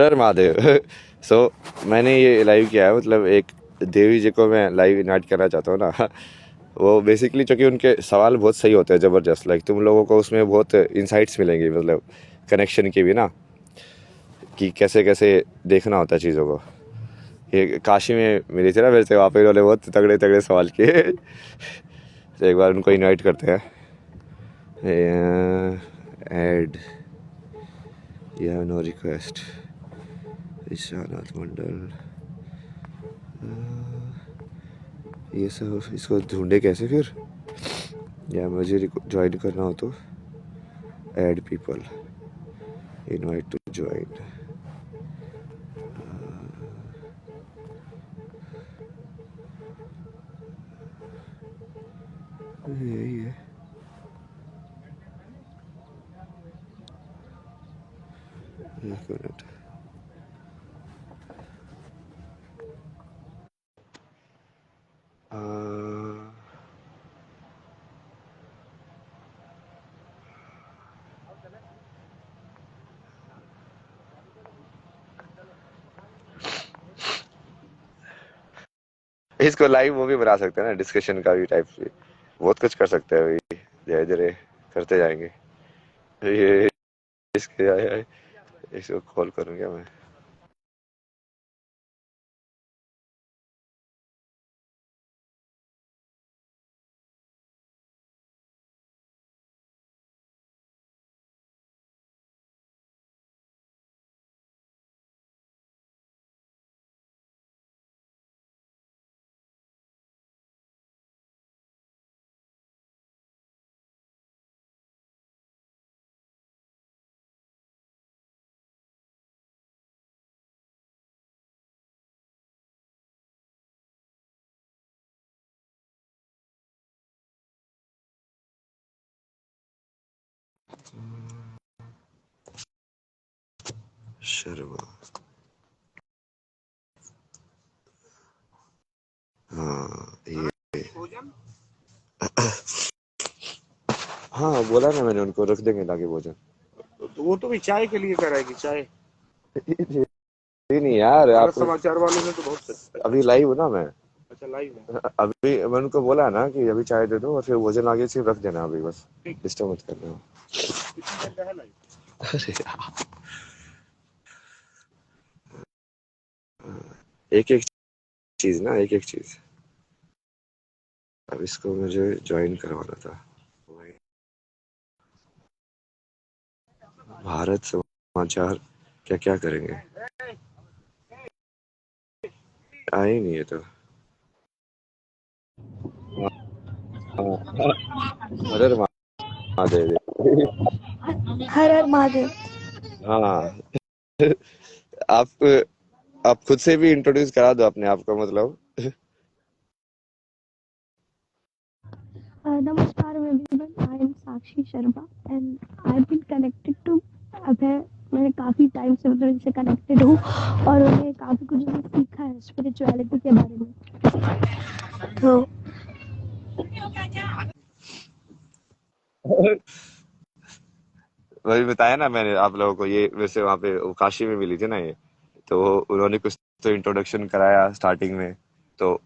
हर महादेव। सो मैंने ये लाइव किया है, मतलब एक देवी जी को मैं लाइव इनवाइट करना चाहता हूँ ना। वो बेसिकली क्योंकि उनके सवाल बहुत सही होते हैं, ज़बरदस्त। लाइक तुम लोगों को उसमें बहुत इंसाइट्स मिलेंगी, मतलब कनेक्शन की भी ना, कि कैसे कैसे देखना होता है चीज़ों को। ये काशी में मिली थी ना मेरे से, वहाँ पे इन्होंने बहुत तगड़े तगड़े सवाल किए। तो एक बार उनको इनवाइट करते हैं। Add, you have no request, Ishanath Mandal. ये सब इसको ढूंढे कैसे फिर, या मुझे ज्वाइन करना हो तो add people, invite to join. यही है। एक मिनट। इसको लाइव वो भी बना सकते हैं ना, डिस्कशन का भी टाइप भी, बहुत कुछ कर सकते हैं अभी, धीरे धीरे करते जाएंगे। ये इसके आए, इसको कॉल करूँगा मैं। शर्मा, हाँ ये, हाँ बोला ना मैंने उनको, रख देंगे लाके भोजन। तो वो तो भी चाय के लिए कराएगी चाय। ये नहीं यार, भारत आप समाचार वालों ने तो बहुत सच। अभी लाइव हो ना मैं। अच्छा लाइव है। अभी मैंने उनको बोला ना कि अभी चाय दे दो और फिर भोजन आगे सिर्फ रख देना, अभी बस डिस्टर्ब मत करना। कितनी घंटा है लाइव? अरे एक एक चीज ना, एक एक चीज। अब इसको मुझे ज्वाइन करवाना था। भारत समाचार क्या क्या करेंगे, आए नहीं है तो। हर हर महादेव। हर हर महादेव। हाँ। आप आप खुद से भी इंट्रोड्यूस करा दो अपने आप को, मतलब। नमस्कार everyone, I am Sakshi Sharma and I have been connected to Abhay. मैंने काफ़ी टाइम से मतलब इनसे कनेक्टेड हूँ और उन्हें काफ़ी कुछ भी सीखा है स्पिरिचुअलिटी के बारे में। तो वही बताया ना मैंने आप लोगों को, ये वैसे वहाँ पे वो काशी में मिली थी ना ये, तो उन्होंने कुछ तो इंट्रोडक्शन कराया स्टार्टिंग में। तो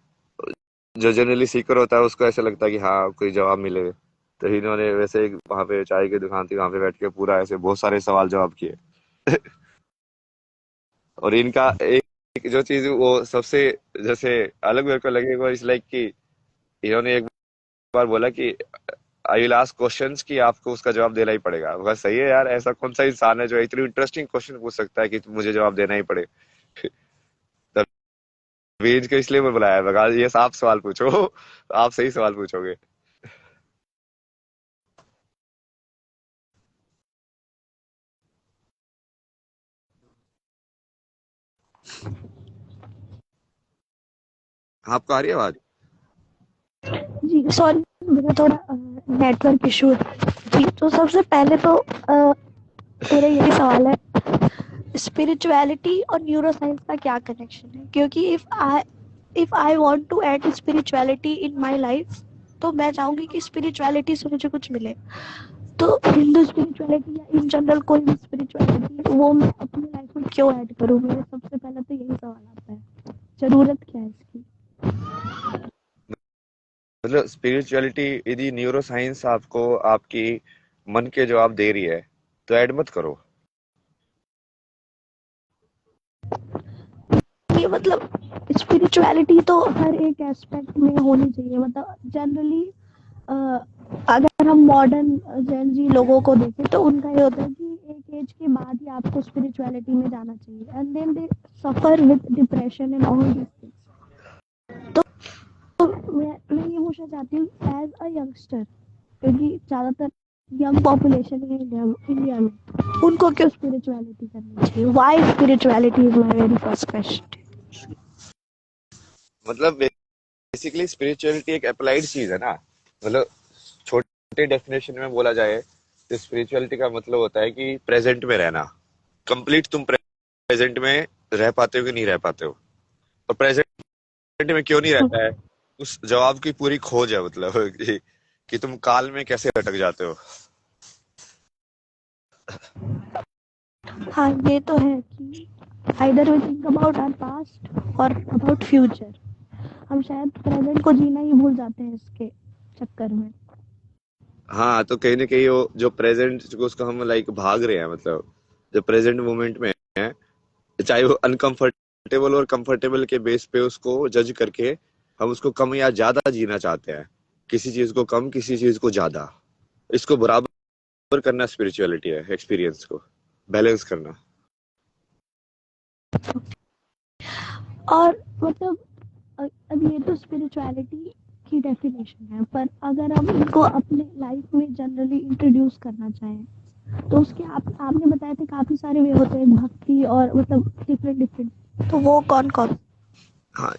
जो जनरली सीकर होता है उसको ऐसा लगता है कि हाँ कोई जवाब मिले, तो इन्होंने वैसे वहाँ पे चाय की दुकान थी, वहाँ पे बैठ के पूरा ऐसे बहुत सारे सवाल जवाब किए। और इनका एक जो चीज वो सबसे जैसे अलग मेरे को लगे, वो इस लाइक कि इन्होंने एक बार बोला कि आई विल आस्क क्वेश्चंस, कि आपको उसका जवाब देना ही पड़ेगा। बस सही है यार, ऐसा कौन सा इंसान है जो इतनी इंटरेस्टिंग क्वेश्चन पूछ सकता है कि मुझे जवाब देना ही पड़े। तभी को इसलिए मैं बुलाया, बगा ये आप सवाल पूछो। आप सही सवाल पूछोगे। आपको आ रही है आवाज? जी सॉरी, मेरा थोड़ा नेटवर्क इशू है। जी तो सबसे पहले तो मेरा यही सवाल है, स्पिरिचुअलिटी और न्यूरो साइंस का क्या कनेक्शन है? क्योंकि if I want to add spirituality in my life, तो मैं चाहूंगी कि स्पिरिचुअलिटी से मुझे कुछ मिले। तो हिंदू स्पिरिचुअलिटी या इन जनरल कोई भी स्पिरिचुअलिटी वो मैं अपनी लाइफ में क्यों ऐड करूँ, मेरे सबसे पहले तो यही सवाल आता है, जरूरत क्या है इसकी। मतलब स्पिरिचुअलिटी यदि न्यूरो साइंस आपको आपकी मन के जवाब दे रही है तो ऐड मत करो। ये मतलब स्पिरिचुअलिटी तो हर एक एस्पेक्ट में होनी चाहिए, मतलब जनरली अगर हम मॉडर्न जेन जी लोगों को देखें तो उनका ये होता है कि एक एज के बाद ही आपको स्पिरिचुअलिटी में जाना चाहिए, and then they suffer with depression and all this things. तो मैं ये पूछना चाहती हूँ एज अ यंगस्टर, क्योंकि ज़्यादातर यंग पॉपुलेशन है इंडिया में, उनको क्यों स्पिरिचुअलिटी करनी चाहिए? Why spirituality is my very first question. मतलब बेसिकली स्पिरिचुअलिटी एक अप्लाइड चीज है ना। मतलब छोटे डेफिनेशन में बोला जाए तो स्पिरिचुअलिटी का मतलब होता है कि प्रेजेंट में रहना। कंप्लीट तुम प्रेजेंट में रह पाते हो कि नहीं रह पाते हो, और प्रेजेंट में क्यों नहीं रहता है उस जवाब की पूरी खोज है। मतलब कि तुम काल में कैसे अटक जाते हो। हाँ, ये तो है कि either we think about our past और अबाउट फ्यूचर, हम शायद प्रेजेंट को जीना ही भूल जाते हैं इसके चक्कर में। हाँ, तो कहीं ना कहीं वो जो प्रेजेंट को उसका हम लाइक भाग रहे हैं, मतलब जो प्रेजेंट मोमेंट में है, चाहे वो अनकंफर्टेबल और कंफर्टेबल के बेस पे उसको जज करके हम उसको कम या ज्यादा जीना चाहते हैं। किसी चीज को कम, किसी चीज को ज्यादा, इसको बराबर करना स्पिरिचुअलिटी है। एक्सपीरियंस को बैलेंस करना। और मतलब अब ये तो स्पिरिचुअलिटी की डेफिनेशन है, पर अगर हम इनको अपने लाइफ में जनरली इंट्रोड्यूस करना चाहें तो उसके आपने बताया था काफी सारे वे होते हैं भक्ति और मतलब डिफरेंट डिफरेंट, तो वो कौन कौन? हाँ,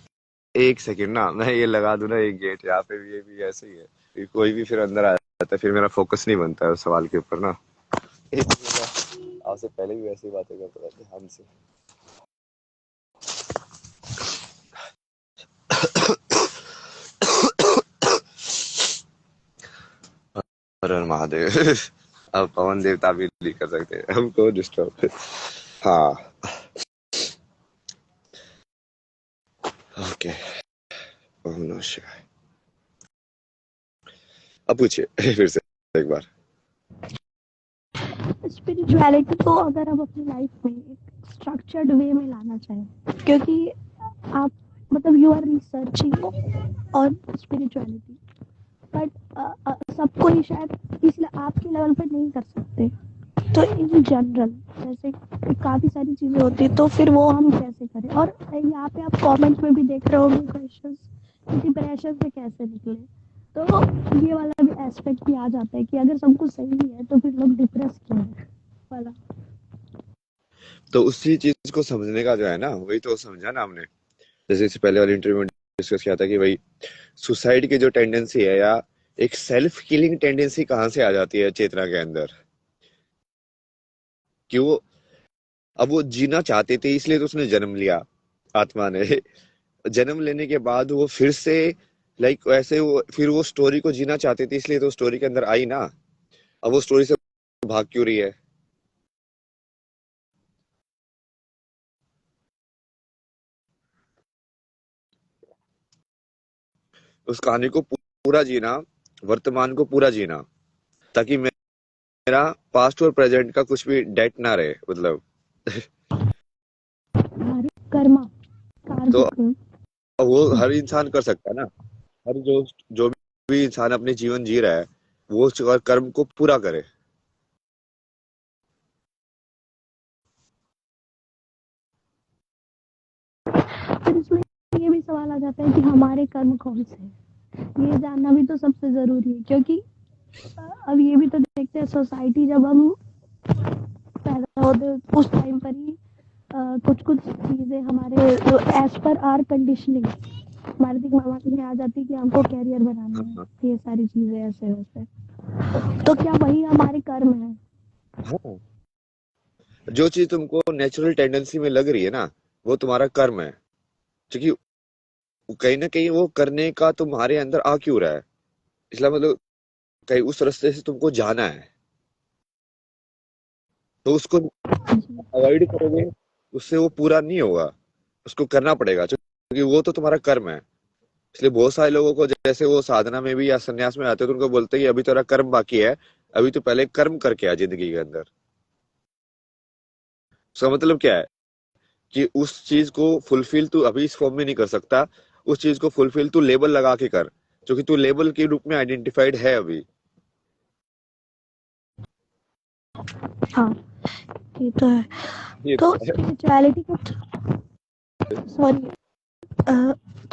एक सेकंड ना, मैं ये लगा दूं ना एक गेट यहाँ पे भी। ये भी ऐसे ही है कि कोई भी फिर अंदर आ जाता है, फिर मेरा फोकस नहीं बनता है उस सवाल के ऊपर ना। एक मिनट, आपसे पहले भी वैसी बातें करते रहते हैं हमसे। हर हर महादेव। अब पवन देवता भी नहीं कर सकते हमको डिस्टर्ब। हाँ, ओके। ओम नमः शिवाय। अब पूछिए फिर से एक बार। स्पिरिचुअलिटी को अगर हम अपनी लाइफ में एक स्ट्रक्चर्ड वे में लाना चाहें, क्योंकि आप मतलब you are researching on spirituality, but सबको ही शायद इसलिए आपके लेवल पे नहीं कर सकते, तो इन जनरल जैसे काफ़ी सारी चीज़ें होती है, तो फिर वो हम कैसे करें? और यहाँ पे आप कमेंट्स में भी देख रहे होंगे क्वेश्चंस, डिप्रेशन से कैसे निकले, तो ये वाला भी एस्पेक्ट भी आ जाता है कि अगर सब कुछ सही है तो फिर लोग डिप्रेस क्यों है वाला। तो उसी चीज को समझने का जो है ना, वही तो समझा ना हमने। जैसे इससे पहले वाले इंटरव्यू में डिस्कस किया था कि भाई सुसाइड की जो टेंडेंसी है या एक सेल्फ किलिंग टेंडेंसी कहाँ से आ जाती है चेतना के अंदर। कि वो अब वो जीना चाहते थे इसलिए तो उसने जन्म लिया, आत्मा ने। जन्म लेने के बाद वो फिर से लाइक वैसे वो फिर वो स्टोरी को जीना चाहते थे इसलिए तो स्टोरी के अंदर आई ना। अब वो स्टोरी से भाग क्यों रही है? उस कहानी को पूरा जीना, वर्तमान को पूरा जीना, ताकि मेरा पास्ट और प्रेजेंट का कुछ भी डेट ना रहे। मतलब हमारे कर्मा तो कार्मिक। वो हर इंसान कर सकता है ना। हर जो जो भी इंसान अपने जीवन जी रहा है वो उस कर्म को पूरा करे। फिर इसमें ये भी सवाल आ जाता है कि हमारे कर्म कौन से हैं, ये जानना भी तो सबसे ज़रूरी है, क्योंकि अब ये भी तो देखते हैं सोसाइटी, जब हम पैदा होते उस टाइम पर ही कुछ कुछ चीज़ें हमारे एज पर आर कंडीशनिंग हमारे दिमाग में आ जाती है कि हमको कैरियर बनाना हाँ, है, ये सारी चीज़ें ऐसे वैसे, तो क्या वही हमारे कर्म है? हाँ। जो चीज तुमको नेचुरल टेंडेंसी में लग रही है ना, वो तुम्हारा कर्म है। क्योंकि कहीं ना कहीं वो करने का तुम्हारे अंदर आ क्यों रहा है, इसलिए मतलब कहीं उस रास्ते से तुमको जाना है। तो उसको अवॉइड करोगे, उससे वो पूरा नहीं होगा, उसको करना पड़ेगा क्योंकि वो तो तुम्हारा कर्म है। इसलिए बहुत सारे लोगों को जैसे वो साधना में भी या संन्यास में आते हैं तो उनको बोलते हैं कि अभी तेरा कर्म बाकी है, अभी तो पहले कर्म करके आ जिंदगी के अंदर। उसका मतलब क्या है कि उस चीज को फुलफिल तू अभी इस फॉर्म में नहीं कर सकता, उस चीज को फुलफिल तू लेबल लगा के कर, क्योंकि तू लेबल के रूप में आइडेंटिफाइड है अभी। हाँ, ये तो है। ये तो तो है। स्पिरिचुअलिटी का, सॉरी,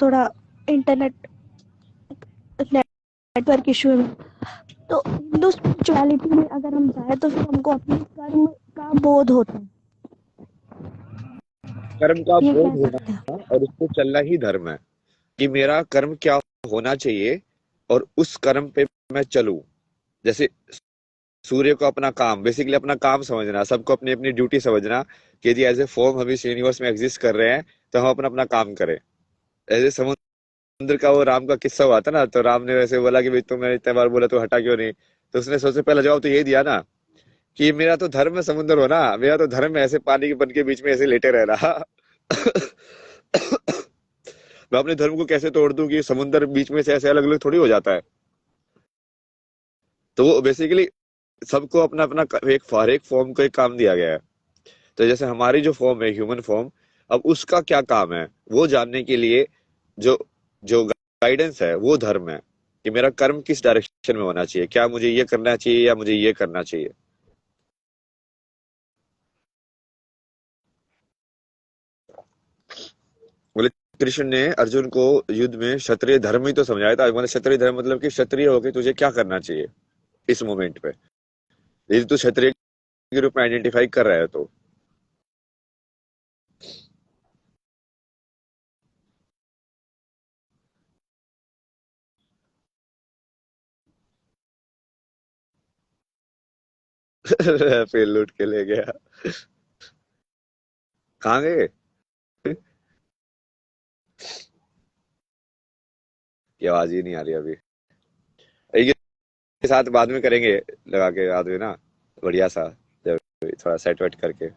थोड़ा इंटरनेट नेटवर्क इशू है। तो हिंदू स्पिरिचुअलिटी में अगर हम जाए तो फिर हमको अपने कर्म का बोध होता है, कर्म का ये बोध कह होना सकते हैं। और उसको चलना ही धर्म है, कि मेरा कर्म क्या होना चाहिए और उस कर्म पे मैं चलूं। जैसे सूर्य को अपना काम, बेसिकली अपना काम समझना, सबको अपनी अपनी ड्यूटी समझना, कि यदि एज ए फॉर्म हम इस यूनिवर्स में एग्जिस्ट कर रहे हैं तो हम अपना अपना काम करें। ऐसे समुद्र का वो राम का किस्सा हुआ था ना, तो राम ने वैसे बोला कि भाई तुमने इतने बार बोला तो हटा क्यों नहीं, तो उसने सबसे पहला जवाब तो ये दिया ना कि मेरा तो धर्म है समुद्र होना, मेरा तो धर्म है ऐसे पानी के बन के बीच में ऐसे लेटे रहना। मैं अपने धर्म को कैसे तोड़ दूं कि समुद्र बीच में से ऐसे अलग अलग थोड़ी हो जाता है। तो वो बेसिकली सबको अपना अपना एक हर एक फॉर्म को एक काम दिया गया है। तो जैसे हमारी जो फॉर्म है ह्यूमन फॉर्म, अब उसका क्या काम है वो जानने के लिए जो जो गाइडेंस है वो धर्म है, कि मेरा कर्म किस डायरेक्शन में होना चाहिए, क्या मुझे ये करना चाहिए या मुझे ये करना चाहिए। बोले कृष्ण ने अर्जुन को युद्ध में क्षत्रिय धर्म ही तो समझाया था, मतलब क्षत्रिय धर्म मतलब कि क्षत्रिय होके तुझे क्या करना चाहिए इस मोमेंट पे, यदि तू क्षत्रिय के रूप में आइडेंटिफाई कर रहा है तो। फिर लूट के ले गया। कहाँ गए? ये आवाज ही नहीं आ रही अभी। के साथ बाद में करेंगे, लगा के बाद में ना, बढ़िया सा, जब थोड़ा सेट वेट करके।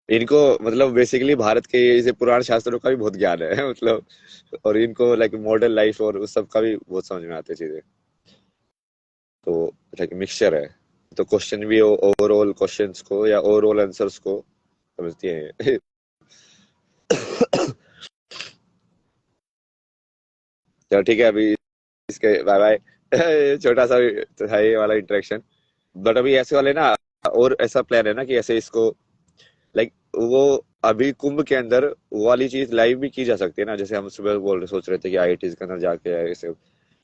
इनको मतलब बेसिकली भारत के जैसे पुराण शास्त्रों का भी बहुत ज्ञान है मतलब, और इनको लाइक मॉडर्न लाइफ और उस सब का भी बहुत समझ में आती है चीजें। तो लाइक मिक्सचर है, तो क्वेश्चन भी ओवरऑल क्वेश्चंस को या ओवरऑल आंसर्स को समझती है। चलो ठीक है, अभी इसके बाय बाय। छोटा सा तो है ये वाला इंटरेक्शन, बट अभी ऐसे वाले ना, और ऐसा प्लान है ना कि ऐसे इसको लाइक वो अभी कुंभ के अंदर वो वाली चीज लाइव भी की जा सकती है ना, जैसे हम सुबह सोच रहे थे कि आईआईटीज के अंदर जाके ऐसे,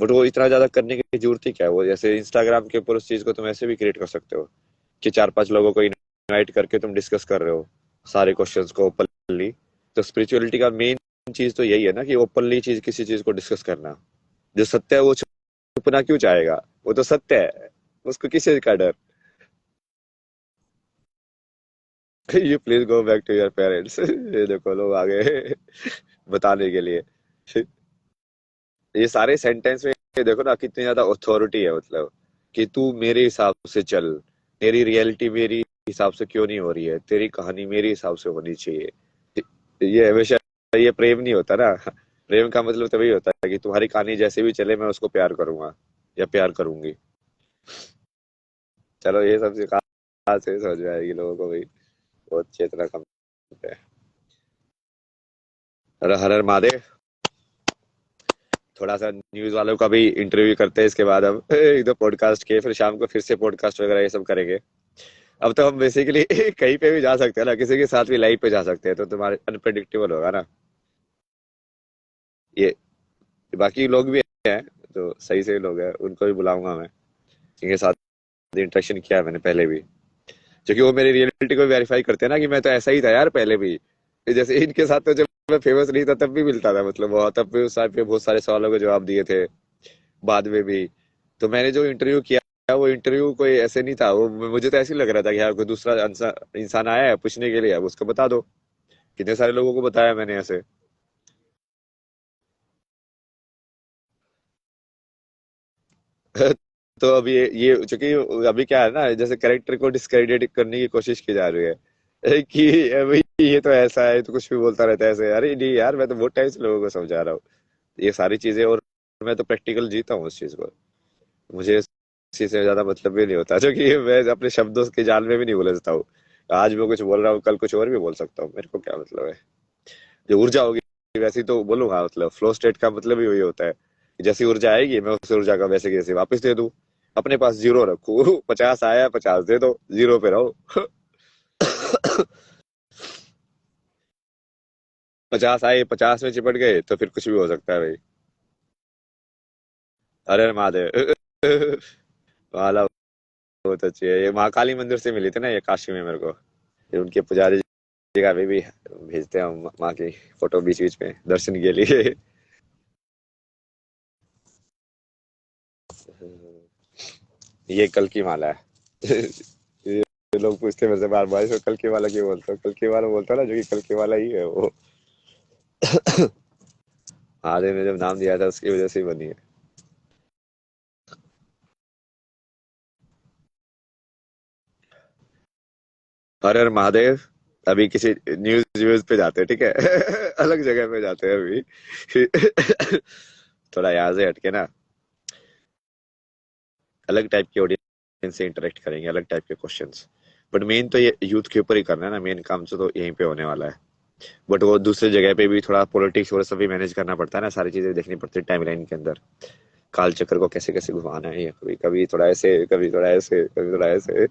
बट वो इतना ज्यादा करने की जरूरत ही क्या है, वो जैसे इंस्टाग्राम के ऊपर उस चीज को तुम ऐसे भी क्रिएट कर सकते हो कि चार पांच लोगों को इनवाइट करके तुम डिस्कस कर रहे हो सारे क्वेश्चंस को ओपनली। तो स्पिरिचुअलिटी का मेन चीज तो यही है ना, कि ओपनली चीज किसी चीज को डिस्कस करना। जो सत्य है वो छुपना क्यों चाहेगा, वो तो सत्य है, उसको किस चीज का डर। You please go back to your parents. ये देखो लोग आ गए बताने के लिए। ये सारे सेंटेंस में ये देखो ना कितनी ज्यादा अथॉरिटी है, मतलब कि तू मेरे हिसाब से चल, तेरी रियलिटी मेरी हिसाब से क्यों नहीं हो रही है, तेरी कहानी मेरे हिसाब से होनी चाहिए। ये हमेशा, ये प्रेम नहीं होता ना। प्रेम का मतलब तभी होता है कि तुम्हारी कहानी जैसे भी चले मैं उसको प्यार करूंगा या प्यार करूंगी। चलो ये सब कहाँ से समझ में आएगी लोगों को भाई, बहुत चेतना कम है। हर हर महादेव। थोड़ा सा न्यूज वालों का भी इंटरव्यू करते हैं, इसके बाद हम एक दो पॉडकास्ट के, फिर शाम को फिर से पॉडकास्ट वगैरह ये सब करेंगे। अब तो हम बेसिकली कहीं पे भी जा सकते हैं ना, किसी के साथ भी लाइव पे जा सकते हैं, तो तुम्हारे अनप्रेडिक्टेबल होगा ना ये। बाकी लोग भी हैं जो सही सही लोग हैं, उनको भी बुलाऊंगा मैं, जिनके साथ इंटरेक्शन किया है मैंने पहले भी, क्योंकि वो मेरी रियलिटी को वेरीफाई करते हैं ना कि मैं तो ऐसा ही था यार पहले भी। जैसे इनके साथ तो जब मैं फेमस नहीं था तब भी मिलता था, मतलब वो तब भी उस टाइम पे बहुत सारे सवालों के जवाब दिए थे बाद में भी। तो मैंने जो इंटरव्यू किया वो इंटरव्यू कोई ऐसे नहीं था, वो मुझे तो ऐसे ही लग रहा था कि यार कोई दूसरा इंसान आया है पूछने के लिए, अब उसको बता दो। कितने सारे लोगों को बताया मैंने ऐसे। तो अभी ये चूंकि अभी क्या है ना, जैसे कैरेक्टर को डिस्क्रेडिट करने की कोशिश की जा रही है कि अभी ये तो ऐसा है, तो कुछ भी बोलता रहता है ऐसे। अरे नहीं यार, मैं तो बहुत टाइम से लोगों को समझा रहा हूँ ये सारी चीजें, और मैं तो प्रैक्टिकल जीता हूँ उस चीज को। मुझे इस चीज से ज्यादा मतलब भी नहीं होता, क्योंकि मैं अपने शब्दों के जाल में भी नहीं उलझता हूँ। आज मैं कुछ बोल रहा हूँ, कल कुछ और भी बोल सकता हूँ, मेरे को क्या मतलब है। जो ऊर्जा होगी वैसी तो बोलूंगा, मतलब फ्लो स्टेट का मतलब ही वही होता है कि जैसी ऊर्जा आएगी मैं उस ऊर्जा का वैसे कैसे वापस दे दूं। अपने पास जीरो रखू 50 आया 50 दे दो, जीरो पे रहो 50 आए 50 में चिपट गए तो फिर कुछ भी हो सकता है भाई। अरे महादेव वाला बहुत अच्छी है। ये महाकाली मंदिर से मिली थी ना ये, काशी में मेरे को। ये उनके पुजारी जी का अभी भी भेजते हैं हम माँ की फोटो बीच बीच में दर्शन के लिए। ये कल की माला है ये लोग पूछते हैं मेरे से बार बार, इसको कल की माला क्यों बोलते हो? कल की माला बोलता है ना, जो कि कल की माला ही है वो। महादेव ने जब नाम दिया था उसकी वजह से ही बनी है। हर हर महादेव। अभी किसी न्यूज व्यूज पे जाते हैं, ठीक है अलग जगह पे जाते हैं अभी थोड़ा यहाँ से हटके ना, अलग टाइप की ऑडियंस से इंटरेक्ट करेंगे, अलग टाइप के क्वेश्चंस। बट मेन तो ये यूथ के ऊपर ही करना है ना, मेन काम तो यहीं पे होने वाला है। बट वो दूसरी जगह पे भी थोड़ा पॉलिटिक्स और सब भी मैनेज करना पड़ता है ना, सारी चीजें देखनी पड़ती है टाइमलाइन के अंदर। काल चक्र को कैसे कैसे घुमाना है, कभी कभी थोड़ा ऐसे, कभी थोड़ा ऐसे, कभी थोड़ा ऐसे।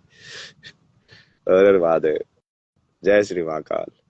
अरे बात है। जय श्री महाकाल।